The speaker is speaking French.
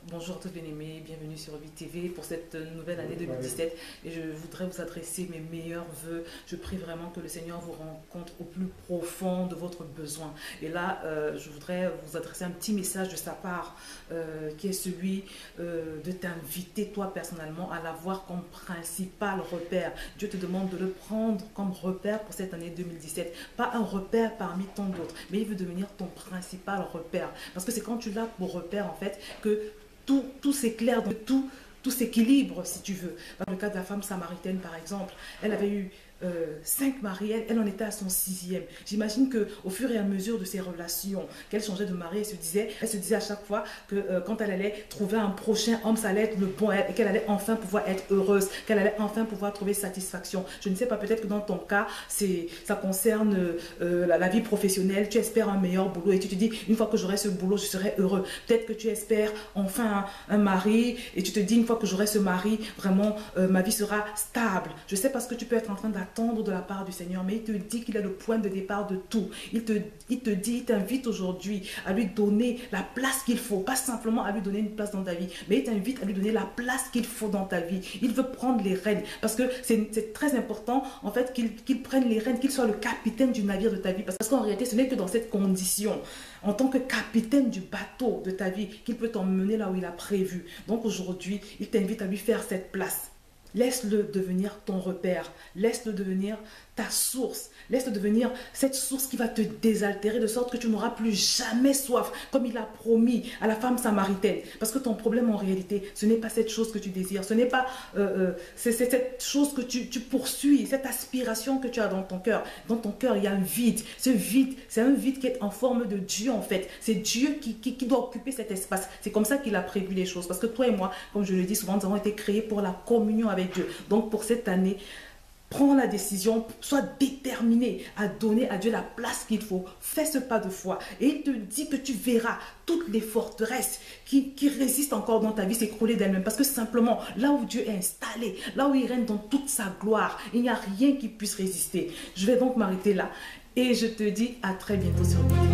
Bonjour tous bien-aimés, bienvenue sur Vie TV pour cette nouvelle année 2017 et je voudrais vous adresser mes meilleurs vœux. Je prie vraiment que le Seigneur vous rencontre au plus profond de votre besoin. Et là, je voudrais vous adresser un petit message de sa part qui est celui de t'inviter toi personnellement à l'avoir comme principal repère. Dieu te demande de le prendre comme repère pour cette année 2017. Pas un repère parmi tant d'autres, mais il veut devenir ton principal repère. Parce que c'est quand tu l'as pour repère en fait que tout s'éclaire, tout s'équilibre si tu veux. Dans le cas de la femme samaritaine par exemple, elle avait eu 5 maris, elle en était à son 6e. J'imagine qu'au fur et à mesure de ses relations, qu'elle changeait de mari, elle se disait à chaque fois que quand elle allait trouver un prochain homme, ça allait être le bon, et qu'elle allait enfin pouvoir être heureuse, qu'elle allait enfin pouvoir trouver satisfaction. Je ne sais pas, peut-être que dans ton cas, ça concerne la vie professionnelle, tu espères un meilleur boulot et tu te dis, une fois que j'aurai ce boulot, je serai heureux. Peut-être que tu espères enfin un mari et tu te dis, une fois que j'aurai ce mari, vraiment, ma vie sera stable. Je sais pas ce que tu peux être en train d'attendre de la part du Seigneur, mais il te dit qu'il est le point de départ de tout. Il t'invite aujourd'hui à lui donner la place qu'il faut, pas simplement à lui donner une place dans ta vie, mais il t'invite à lui donner la place qu'il faut dans ta vie. Il veut prendre les rênes, parce que c'est très important en fait qu'il prenne les rênes, qu'il soit le capitaine du navire de ta vie, parce qu'en réalité ce n'est que dans cette condition, en tant que capitaine du bateau de ta vie, qu'il peut t'emmener là où il a prévu. Donc aujourd'hui, il t'invite à lui faire cette place. Laisse-le devenir ton repère, laisse-le devenir ta source, laisse-le devenir cette source qui va te désaltérer de sorte que tu n'auras plus jamais soif, comme il a promis à la femme samaritaine. Parce que ton problème en réalité, ce n'est pas cette chose que tu désires, ce n'est pas c'est cette chose que tu poursuis, cette aspiration que tu as dans ton cœur. Dans ton cœur, il y a un vide. Ce vide, c'est un vide qui est en forme de Dieu en fait. C'est Dieu qui doit occuper cet espace. C'est comme ça qu'il a prévu les choses. Parce que toi et moi, comme je le dis souvent, nous avons été créés pour la communion avec Dieu. Donc pour cette année, prends la décision, sois déterminé à donner à Dieu la place qu'il faut. Fais ce pas de foi. Et il te dit que tu verras toutes les forteresses qui résistent encore dans ta vie s'écrouler d'elles-mêmes. Parce que simplement, là où Dieu est installé, là où il règne dans toute sa gloire, il n'y a rien qui puisse résister. Je vais donc m'arrêter là. Et je te dis à très bientôt sur vidéo.